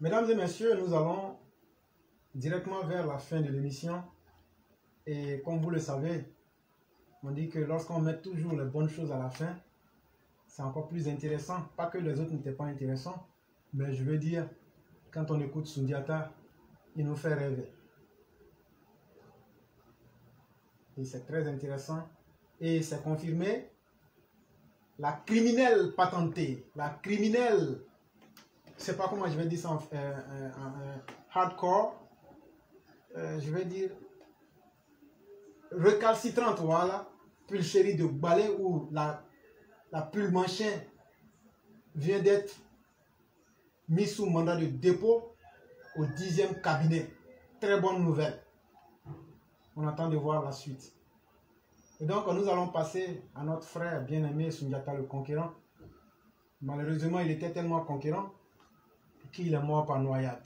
Mesdames et messieurs, nous allons directement vers la fin de l'émission. Et comme vous le savez, on dit que lorsqu'on met toujours les bonnes choses à la fin, c'est encore plus intéressant. Pas que les autres n'étaient pas intéressants, mais je veux dire, quand on écoute Sundiata, il nous fait rêver. Et c'est très intéressant. Et c'est confirmé. La criminelle patentée, la criminelle, je ne sais pas comment je vais dire ça en hardcore, je vais dire recalcitrante, voilà, pulchérie de balai où la pulmanchin vient d'être mis sous mandat de dépôt au 10e cabinet. Très bonne nouvelle. On attend de voir la suite. Et donc, nous allons passer à notre frère bien-aimé Sundiata le Conquérant. Malheureusement, il était tellement conquérant qu'il est mort par noyade.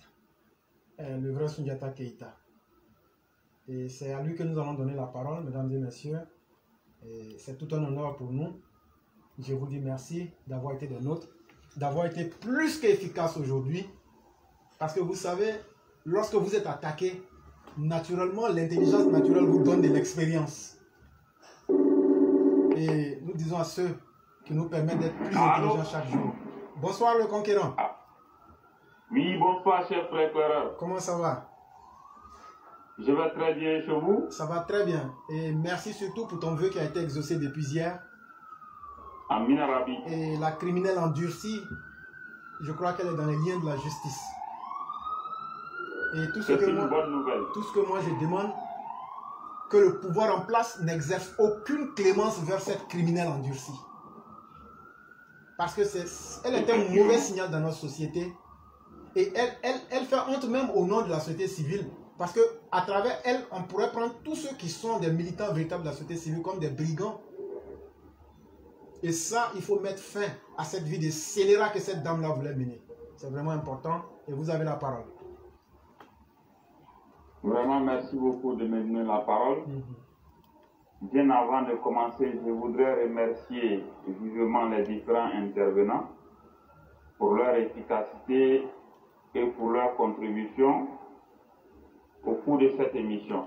Le vrai Sundiata Keïta. Et c'est à lui que nous allons donner la parole, mesdames et messieurs. C'est tout un honneur pour nous. Je vous dis merci d'avoir été des nôtres, d'avoir été plus qu'efficace aujourd'hui. Parce que vous savez, lorsque vous êtes attaqué, naturellement, l'intelligence naturelle vous donne de l'expérience. Et nous disons à ceux qui nous permettent d'être plus intelligents chaque jour. Bonsoir le Conquérant. Oui, bonsoir cher frère éclaireur. Comment ça va? Je vais très bien chez vous. Ça va très bien. Et merci surtout pour ton vœu qui a été exaucé depuis hier. Amin Arabi. Et la criminelle endurcie, je crois qu'elle est dans les liens de la justice. Et tout ce que moi je demande, que le pouvoir en place n'exerce aucune clémence vers cette criminelle endurcie. Parce que elle est un mauvais signal dans notre société. Et elle fait honte même au nom de la société civile. Parce qu'à travers elle, on pourrait prendre tous ceux qui sont des militants véritables de la société civile comme des brigands. Et ça, il faut mettre fin à cette vie de scélérat que cette dame-là voulait mener. C'est vraiment important. Et vous avez la parole. Vraiment, merci beaucoup de me donner la parole. Bien avant de commencer, je voudrais remercier vivement les différents intervenants pour leur efficacité et pour leur contribution au cours de cette émission.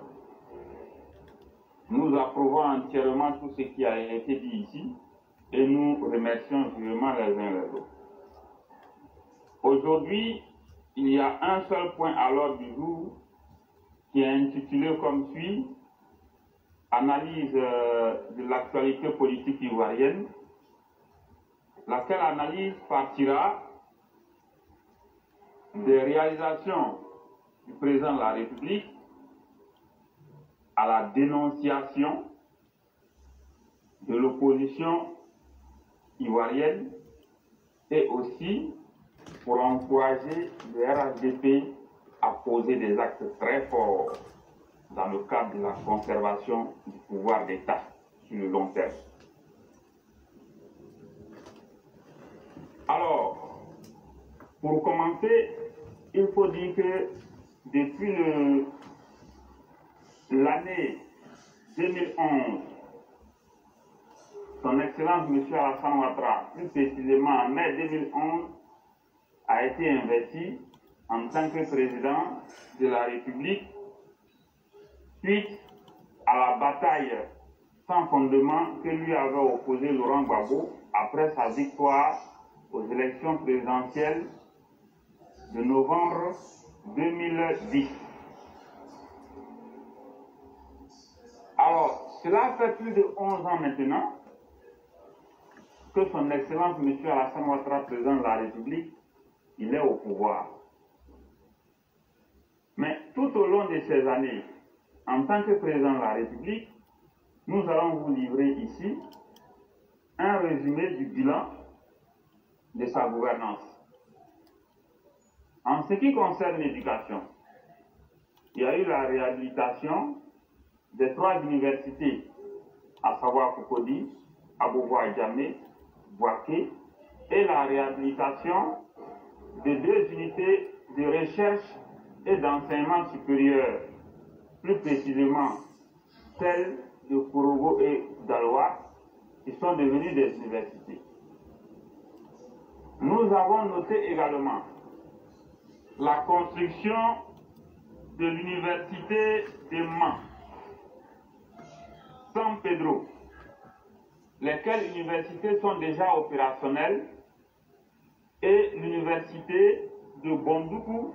Nous approuvons entièrement tout ce qui a été dit ici et nous remercions vivement les uns les autres. Aujourd'hui, il y a un seul point à l'ordre du jour qui est intitulé comme suit: analyse de l'actualité politique ivoirienne, laquelle analyse partira des réalisations du président de la République à la dénonciation de l'opposition ivoirienne et aussi pour encourager le RHDP à poser des actes très forts dans le cadre de la conservation du pouvoir d'État sur le long terme. Alors, pour commencer, il faut dire que depuis l'année 2011, son Excellence M. Alassane Ouattara, plus précisément en mai 2011, a été investi en tant que président de la République suite à la bataille sans fondement que lui avait opposé Laurent Gbagbo après sa victoire aux élections présidentielles de novembre 2010. Alors, cela fait plus de 11 ans maintenant que son Excellence M. Alassane Ouattara, président de la République, il est au pouvoir. Mais tout au long de ces années, en tant que président de la République, nous allons vous livrer ici un résumé du bilan de sa gouvernance. En ce qui concerne l'éducation, il y a eu la réhabilitation des 3 universités, à savoir Cocody, Abobo-Adjamé, Bouaké, et la réhabilitation de 2 unités de recherche et d'enseignement supérieur, plus précisément celles de Kourogo et d'Aloa, qui sont devenues des universités. Nous avons noté également la construction de l'université de Mans, San Pedro, lesquelles universités sont déjà opérationnelles, et l'université de Bondoukou,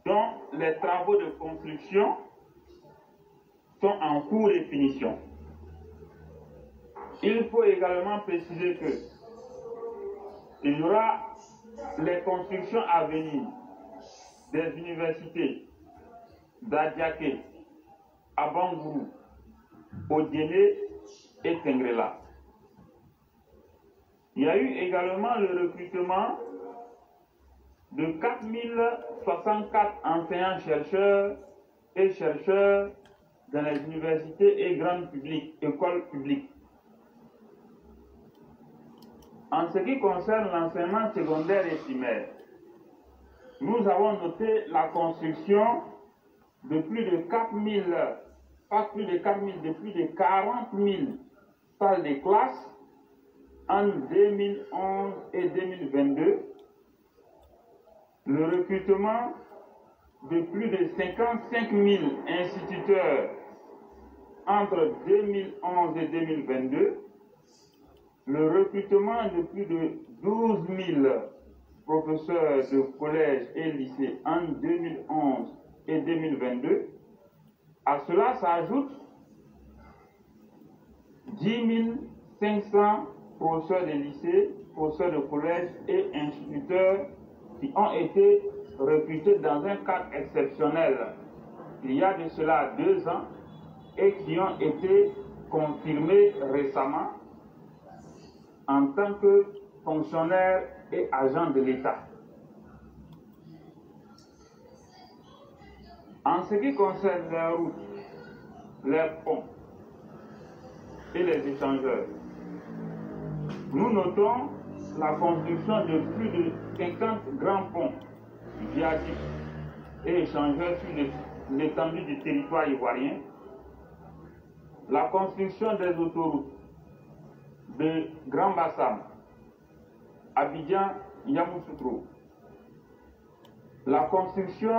dont les travaux de construction sont en cours de finition. Il faut également préciser que il y aura les constructions à venir des universités d'Adiaké, Abangourou, Odiélé et Tengrela. Il y a eu également le recrutement de 4064 enseignants-chercheurs et chercheurs dans les universités et grandes écoles publiques. En ce qui concerne l'enseignement secondaire et primaire, nous avons noté la construction de plus de 4000, pas plus de 4000, de plus de 40 000 salles de classe en 2011 et 2022, le recrutement de plus de 55 000 instituteurs entre 2011 et 2022, le recrutement de plus de 12 000 professeurs de collège et lycée en 2011 et 2022. À cela s'ajoute 10 500 professeurs de lycée, professeurs de collège et instituteurs qui ont été recrutés dans un cadre exceptionnel il y a de cela 2 ans et qui ont été confirmés récemment en tant que fonctionnaires et agents de l'État. En ce qui concerne les routes, les ponts et les échangeurs, nous notons la construction de plus de 50 grands ponts, viaducs et échangeurs sur l'étendue du territoire ivoirien, la construction des autoroutes de Grand Bassam, Abidjan, Yamoussoukro, la construction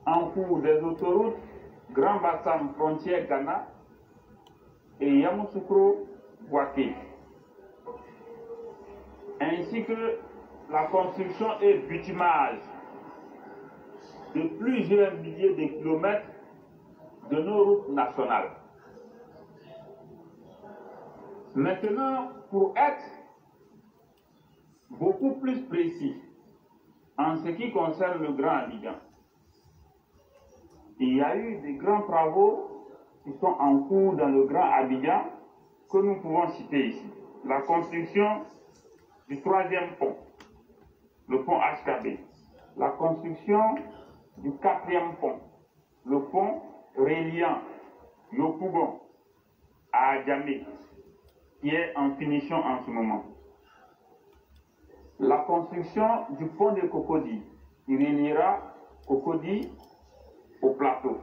en cours des autoroutes Grand Bassam, frontière Ghana et Yamoussoukro, Bouaké, ainsi que la construction et bitumage de plusieurs milliers de kilomètres de nos routes nationales. Maintenant, pour être beaucoup plus précis en ce qui concerne le Grand Abidjan, il y a eu des grands travaux qui sont en cours dans le Grand Abidjan que nous pouvons citer ici. La construction du 3e pont, le pont HKB, la construction du 4e pont, le pont reliant Yopougon à Adjamé, qui est en finition en ce moment. La construction du pont de Cocody, qui reliera Cocody au plateau.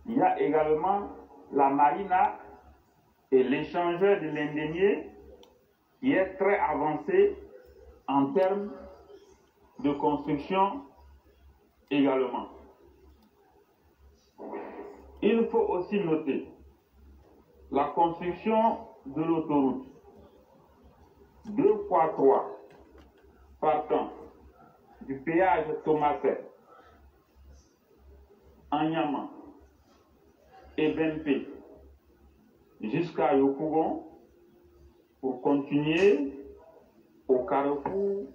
Il y a également la marina et l'échangeur de l'Indénier, qui est très avancé en termes de construction également. Il faut aussi noter la construction de l'autoroute 2x3 partant du péage Thomaset, Anyama et Bempé jusqu'à Yopougon pour continuer au carrefour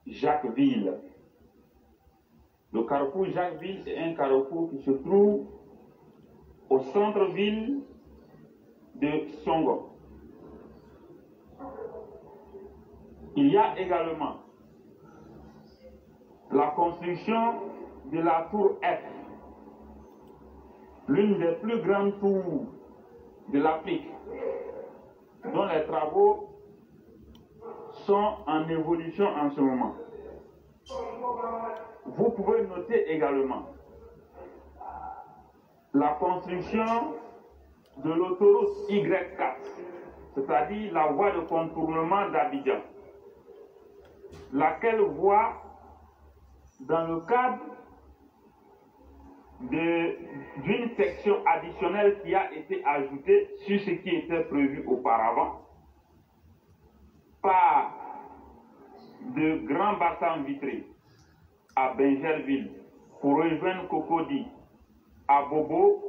Jacquesville. Le carrefour Jacquesville, c'est un carrefour qui se trouve au centre-ville de Songo. Il y a également la construction de la tour F, l'une des plus grandes tours de l'Afrique, dont les travaux sont en évolution en ce moment. Vous pouvez noter également la construction de l'autoroute Y4, c'est-à-dire la voie de contournement d'Abidjan, laquelle voie dans le cadre d'une section additionnelle qui a été ajoutée sur ce qui était prévu auparavant par de grands bassins vitrés à Benjerville pour rejoindre Cocody, à Bobo,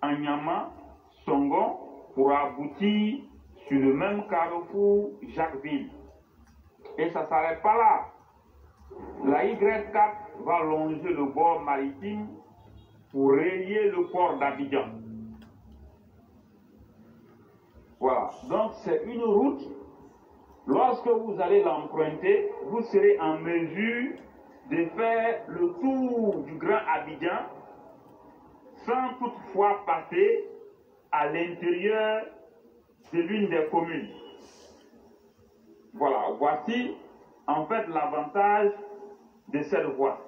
à Nyama, Songon pour aboutir sur le même carrefour Jacquesville. Et ça ne s'arrête pas là. La Y4 va longer le bord maritime pour relier le port d'Abidjan. Voilà. Donc c'est une route. Lorsque vous allez l'emprunter, vous serez en mesure de faire le tour du Grand Abidjan sans toutefois passer à l'intérieur de l'une des communes. Voilà, voici en fait l'avantage de cette voie.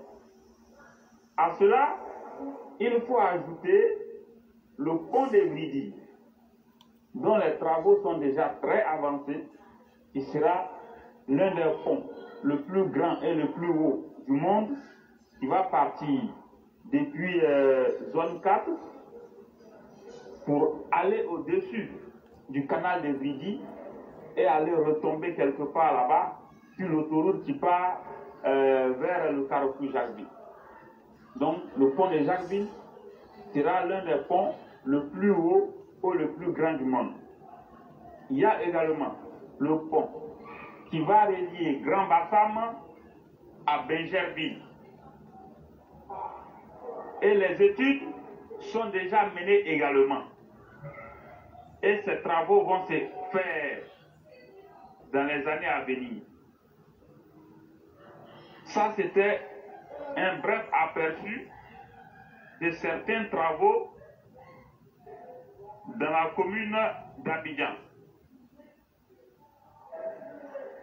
À cela, il faut ajouter le pont de Vridi, dont les travaux sont déjà très avancés, qui sera l'un des ponts le plus grand et le plus haut du monde, qui va partir depuis zone 4 pour aller au-dessus du canal de Vridi et aller retomber quelque part là-bas sur l'autoroute qui part vers le carrefour Jacquesville. Donc le pont de Jacquesville sera l'un des ponts le plus haut ou le plus grand du monde. Il y a également le pont qui va relier Grand Bassam à Benjerville. Et les études sont déjà menées également. Et ces travaux vont se faire dans les années à venir. Ça, c'était un bref aperçu de certains travaux dans la commune d'Abidjan.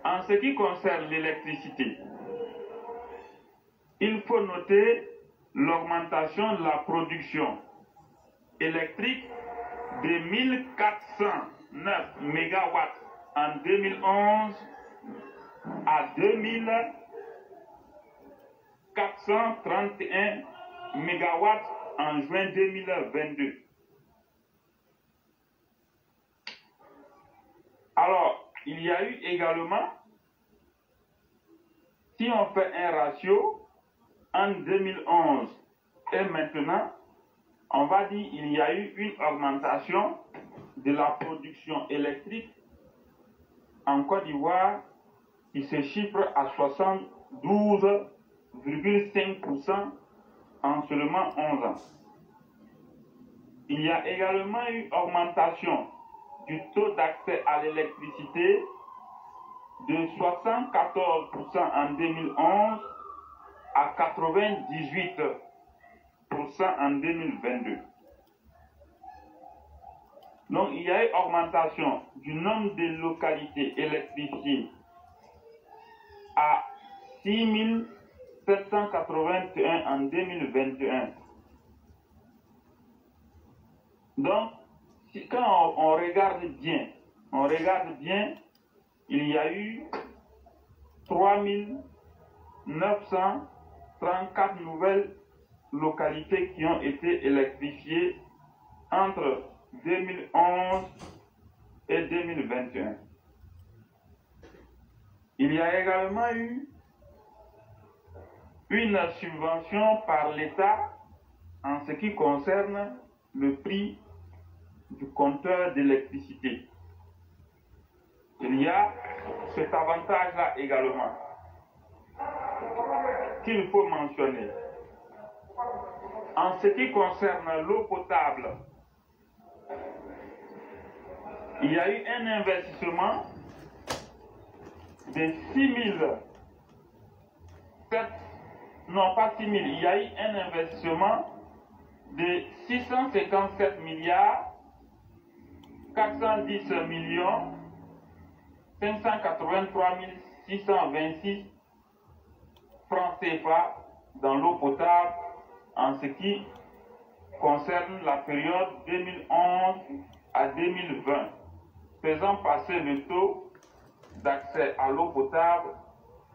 En ce qui concerne l'électricité, il faut noter l'augmentation de la production électrique de 1409 MW en 2011 à 2431 MW en juin 2022. Alors, il y a eu également, si on fait un ratio, en 2011 et maintenant, on va dire qu'il y a eu une augmentation de la production électrique en Côte d'Ivoire qui se chiffre à 72,5% en seulement 11 ans. Il y a également eu augmentation du taux d'accès à l'électricité de 74% en 2011 à 98% en 2022. Donc il y a eu augmentation du nombre de localités électrifiées à 6781 en 2021. Donc, quand on regarde bien, il y a eu 3934 nouvelles localités qui ont été électrifiées entre 2011 et 2021. Il y a également eu une subvention par l'État en ce qui concerne le prix du compteur d'électricité. Il y a cet avantage-là également qu'il faut mentionner. En ce qui concerne l'eau potable, il y a eu un investissement de il y a eu un investissement de 657 milliards 410 millions 583 626 francs CFA dans l'eau potable en ce qui concerne la période 2011 à 2020, faisant passer le taux d'accès à l'eau potable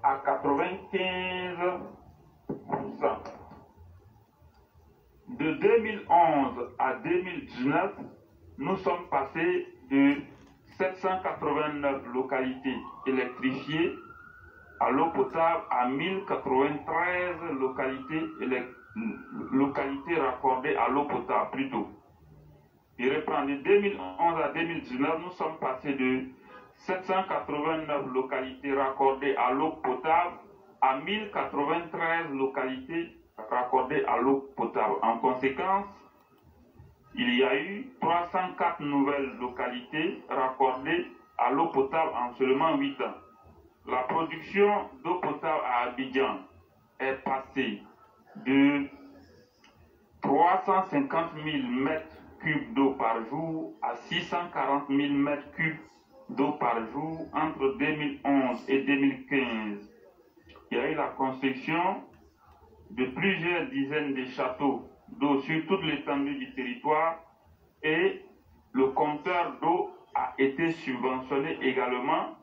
à 95%. 2011 à 2019, nous sommes passés de 789 localités électrifiées à l'eau potable à 1093 localités raccordées à l'eau potable plutôt. Je reprends, de 2011 à 2019, nous sommes passés de 789 localités raccordées à l'eau potable à 1093 localités raccordées à l'eau potable. En conséquence, il y a eu 304 nouvelles localités raccordées à l'eau potable en seulement 8 ans. La production d'eau potable à Abidjan est passée de 350 000 m3 d'eau par jour à 640 000 m3 d'eau par jour entre 2011 et 2015. Il y a eu la construction de plusieurs dizaines de châteaux d'eau sur toute l'étendue du territoire et le compteur d'eau a été subventionné également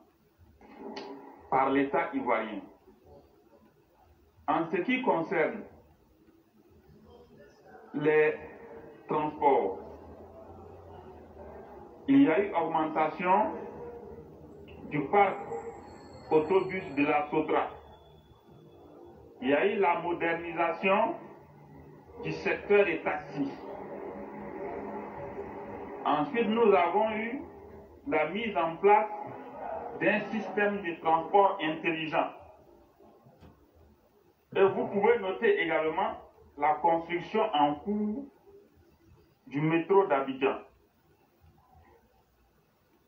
par l'État ivoirien. En ce qui concerne les transports, il y a eu augmentation du parc autobus de la Sotra. Il y a eu la modernisation du secteur des taxis. Ensuite, nous avons eu la mise en place d'un système de transport intelligent. Et vous pouvez noter également la construction en cours du métro d'Abidjan.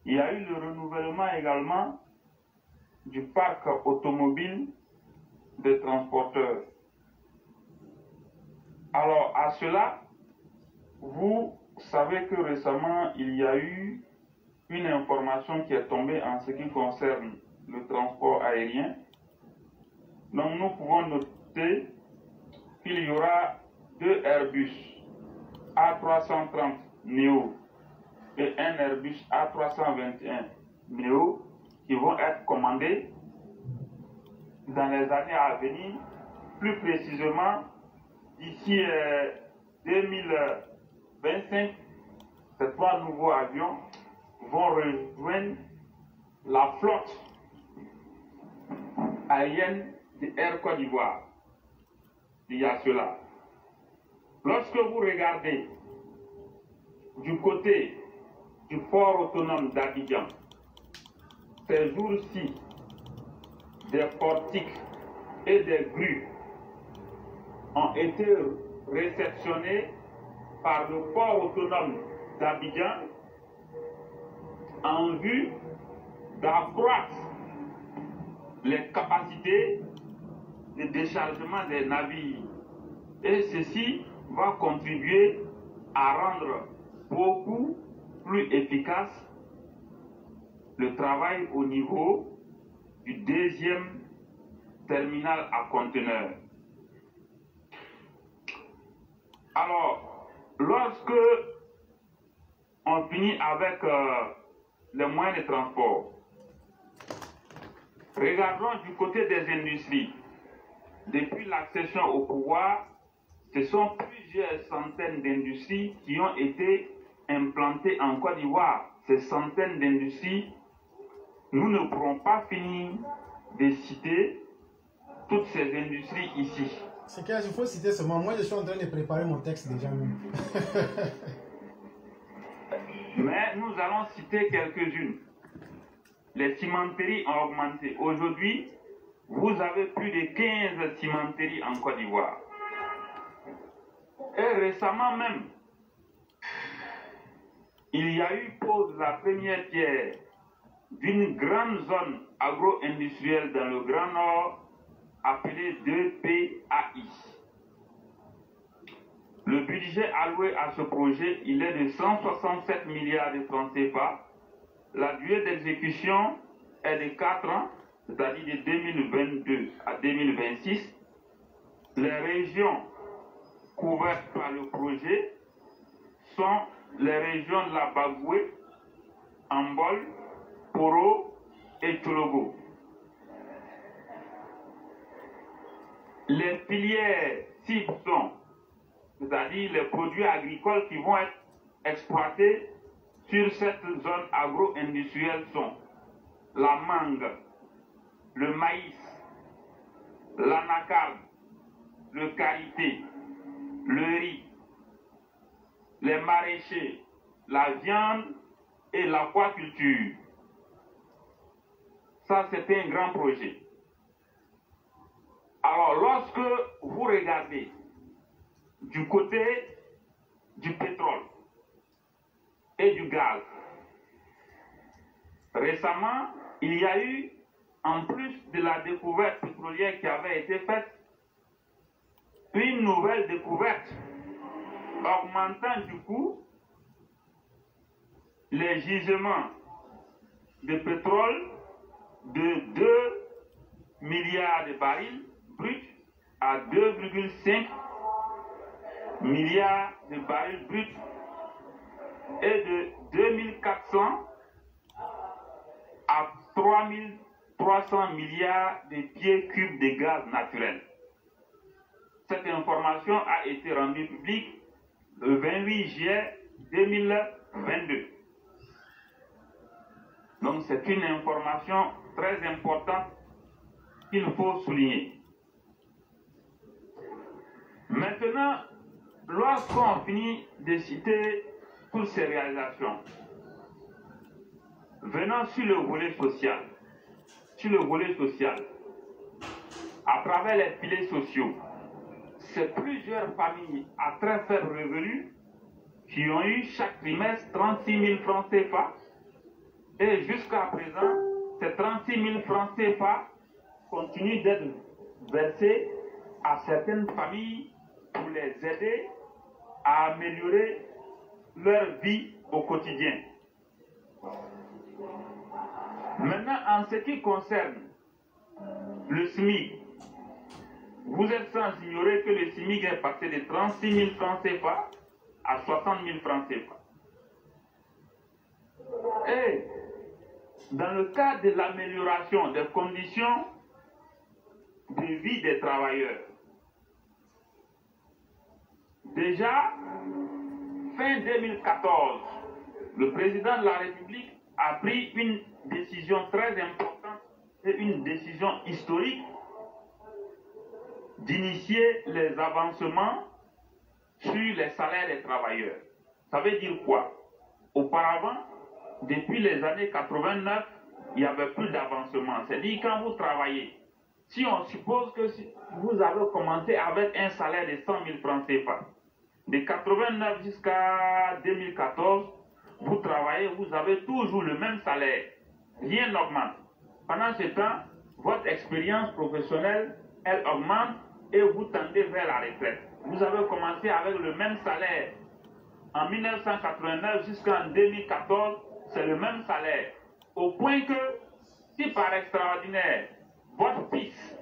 Il y a eu le renouvellement également du parc automobile des transporteurs. Alors, à cela, vous savez que récemment, il y a eu une information qui est tombée en ce qui concerne le transport aérien. Donc, nous pouvons noter qu'il y aura 2 Airbus A330 Neo et un Airbus A321 Neo qui vont être commandés dans les années à venir, plus précisément d'ici 2025. Ces 3 nouveaux avions vont rejoindre la flotte aérienne de Air Côte d'Ivoire. Il y a cela. Lorsque vous regardez du côté du port autonome d'Abidjan, ces jours-ci, des portiques et des grues ont été réceptionnés par le port autonome d'Abidjan en vue d'accroître les capacités de déchargement des navires. Et ceci va contribuer à rendre beaucoup plus efficace le travail au niveau du 2e terminal à conteneurs. Alors, lorsque on finit avec les moyens de transport, regardons du côté des industries. Depuis l'accession au pouvoir, ce sont plusieurs centaines d'industries qui ont été implantées en Côte d'Ivoire. Ces centaines d'industries, nous ne pourrons pas finir de citer toutes ces industries ici. C'est qu'il faut citer seulement. Moi, je suis en train de préparer mon texte déjà même. Mais nous allons citer quelques-unes. Les cimenteries ont augmenté. Aujourd'hui, vous avez plus de 15 cimenteries en Côte d'Ivoire. Et récemment même, il y a eu pose la première pierre d'une grande zone agro-industrielle dans le Grand Nord appelée 2PAI. Le budget alloué à ce projet, il est de 167 milliards de francs CFA. La durée d'exécution est de 4 ans, c'est-à-dire de 2022 à 2026. Les régions couvertes par le projet sont les régions de la Bagoué, Ambol, Poro et Tchologo. Les filières cibles sont c'est-à-dire les produits agricoles qui vont être exploités sur cette zone agro-industrielle sont la mangue, le maïs, l'anacarde, le karité, le riz, les maraîchers, la viande et l'aquaculture. Ça, c'était un grand projet. Alors, lorsque vous regardez du côté du pétrole et du gaz, récemment, il y a eu, en plus de la découverte pétrolière qui avait été faite, une nouvelle découverte augmentant du coup les gisements de pétrole de 2 milliards de barils bruts à 2,5 milliards de barils bruts et de 2400 à 3300 milliards de pieds cubes de gaz naturel. Cette information a été rendue publique le 28 juillet 2022. Donc c'est une information très importante qu'il faut souligner. Maintenant, lorsqu'on finit de citer toutes ces réalisations, venons sur le volet social. Sur le volet social, à travers les piliers sociaux, c'est plusieurs familles à très faible revenu qui ont eu chaque trimestre 36 000 francs CFA. Et jusqu'à présent, ces 36 000 francs CFA continuent d'être versés à certaines familles pour les aider à améliorer leur vie au quotidien. Maintenant, en ce qui concerne le SMIC, vous êtes sans ignorer que le SMIC est passé de 36 000 francs CFA à 60 000 francs CFA. Et dans le cadre de l'amélioration des conditions de vie des travailleurs, déjà, fin 2014, le président de la République a pris une décision très importante et une décision historique d'initier les avancements sur les salaires des travailleurs. Ça veut dire quoi? Auparavant, depuis les années 89, il n'y avait plus d'avancement. C'est-à-dire quand vous travaillez, si on suppose que vous avez commencé avec un salaire de 100 000 francs CFA, de 89 jusqu'à 2014, vous travaillez, vous avez toujours le même salaire. Rien n'augmente. Pendant ce temps, votre expérience professionnelle, elle augmente et vous tendez vers la retraite. Vous avez commencé avec le même salaire. En 1989 jusqu'en 2014, c'est le même salaire. Au point que, si par extraordinaire, votre fils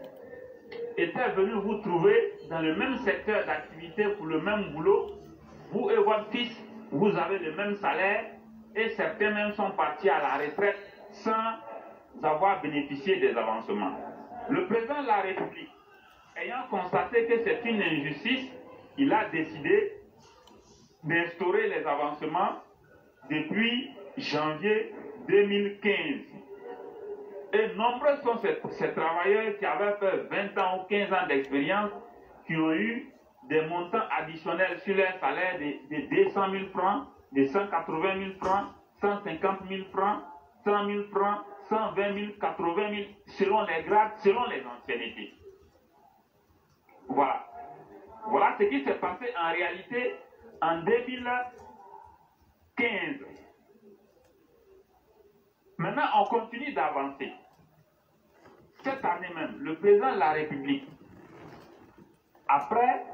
était venu vous trouver dans le même secteur d'activité pour le même boulot, vous et votre fils, vous avez le même salaire et certains même sont partis à la retraite sans avoir bénéficié des avancements. Le président de la République, ayant constaté que c'est une injustice, il a décidé d'instaurer les avancements depuis janvier 2015. Et nombreux sont ces travailleurs qui avaient fait 20 ans ou 15 ans d'expérience qui ont eu des montants additionnels sur leur salaire de 200 000 francs, de 180 000 francs, 150 000 francs, 100 000 francs, 120 000, 80 000, selon les grades, selon les anciennetés. Voilà. Voilà ce qui s'est passé en réalité en 2015. Maintenant, on continue d'avancer. Cette année même, le président de la République, après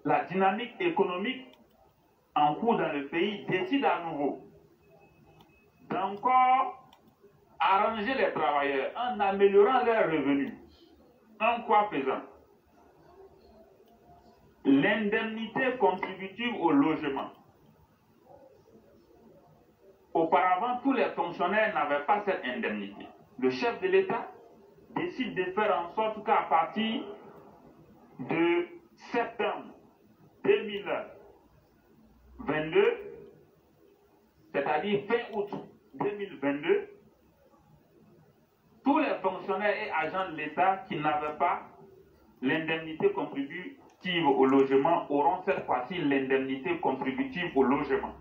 la dynamique économique en cours dans le pays, décide à nouveau d'encore arranger les travailleurs en améliorant leurs revenus. En quoi faisant? L'indemnité contributive au logement. Auparavant, tous les fonctionnaires n'avaient pas cette indemnité. Le chef de l'État décide de faire en sorte qu'à partir de septembre 2020, c'est-à-dire fin août 2022, tous les fonctionnaires et agents de l'État qui n'avaient pas l'indemnité contributive au logement auront cette fois-ci l'indemnité contributive au logement.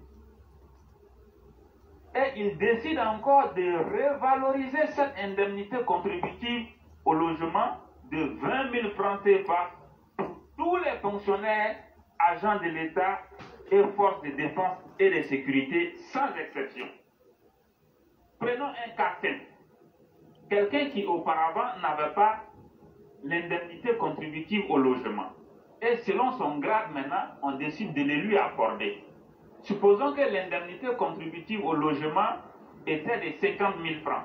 Et il décide encore de revaloriser cette indemnité contributive au logement de 20 000 francs CFA pour tous les fonctionnaires, agents de l'État et forces de défense et de sécurité sans exception. Prenons un cas simple. Quelqu'un qui auparavant n'avait pas l'indemnité contributive au logement. Et selon son grade maintenant, on décide de le lui accorder. Supposons que l'indemnité contributive au logement était de 50 000 francs.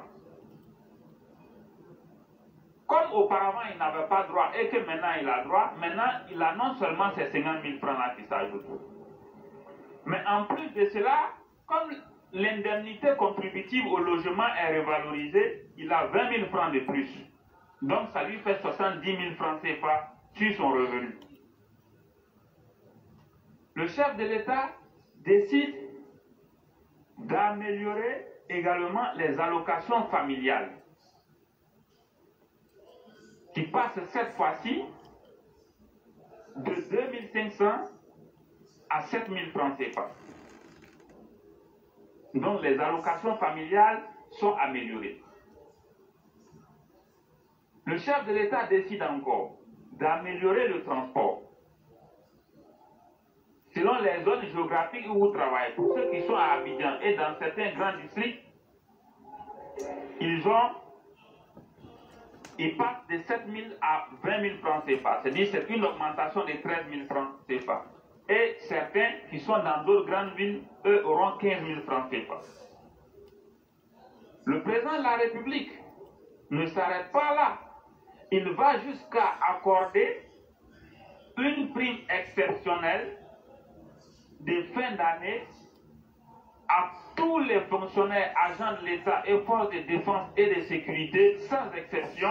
Comme auparavant il n'avait pas droit et que maintenant il a droit, maintenant il a non seulement ces 50 000 francs là qui s'ajoutent, mais en plus de cela, comme l'indemnité contributive au logement est revalorisée, il a 20 000 francs de plus. Donc ça lui fait 70 000 francs CFA sur son revenu. Le chef de l'État décide d'améliorer également les allocations familiales, qui passent cette fois-ci de 2 500 à 7 000 francs CFA. Donc les allocations familiales sont améliorées. Le chef de l'État décide encore d'améliorer le transport. Selon les zones géographiques où vous travaillez, pour ceux qui sont à Abidjan et dans certains grands districts, ils passent de 7 000 à 20 000 francs CFA. C'est-à-dire c'est une augmentation de 13 000 francs CFA. Et certains qui sont dans d'autres grandes villes, eux, auront 15 000 francs CFA. Le président de la République ne s'arrête pas là. Il va jusqu'à accorder une prime exceptionnelle de fin d'année à tous les fonctionnaires, agents de l'État et forces de défense et de sécurité, sans exception,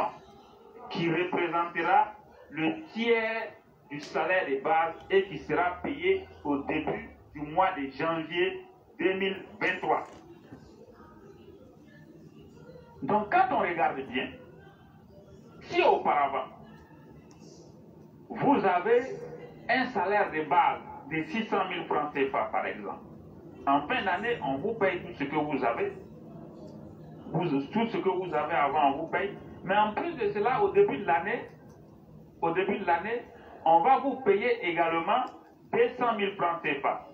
qui représentera le tiers du salaire de base et qui sera payé au début du mois de janvier 2023. Donc quand on regarde bien, si auparavant, vous avez un salaire de base de 600 000 francs CFA par exemple, en fin d'année, on vous paye tout ce que vous avez. Tout ce que vous avez avant, on vous paye. Mais en plus de cela, au début de l'année, on va vous payer également 200 000 francs CFA.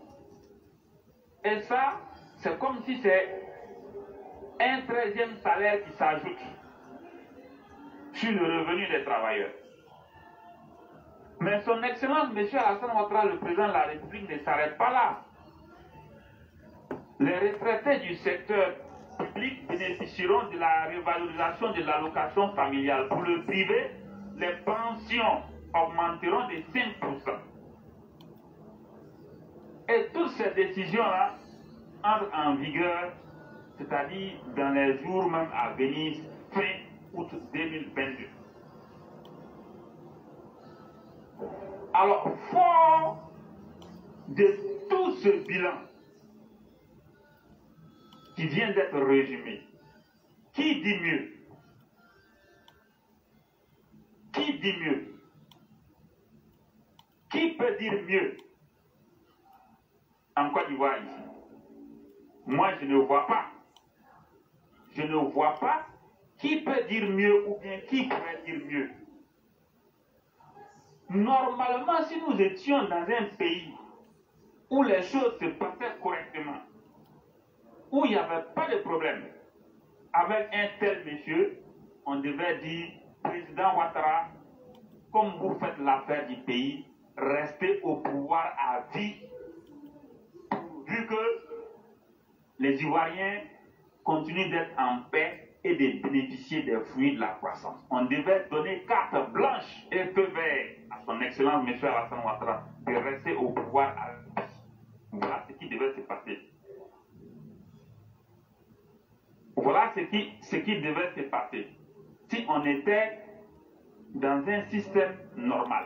Et ça, c'est comme si c'est un 13e salaire qui s'ajoute sur le revenu des travailleurs. Mais son Excellence, M. Alassane Ouattara, le président de la République, ne s'arrête pas là. Les retraités du secteur public bénéficieront de la revalorisation de l'allocation familiale. Pour le privé, les pensions augmenteront de 5%. Et toutes ces décisions-là entrent en vigueur, c'est-à-dire dans les jours même à venir, fin août 2022. Alors, fort de tout ce bilan qui vient d'être résumé, qui dit mieux? Qui dit mieux? Qui peut dire mieux en Côte d'Ivoire ici? Moi, je ne vois pas. Je ne vois pas qui peut dire mieux ou bien qui pourrait dire mieux. Normalement, si nous étions dans un pays où les choses se passaient correctement, où il n'y avait pas de problème, avec un tel monsieur, on devait dire, Président Ouattara, comme vous faites l'affaire du pays, restez au pouvoir à vie, vu que les Ivoiriens continuent d'être en paix et de bénéficier des fruits de la croissance. On devait donner carte blanche et feu vert à son Excellence M. Alassane Ouattara de rester au pouvoir à vie. Voilà ce qui devait se passer. Voilà ce qui devait se passer si on était dans un système normal.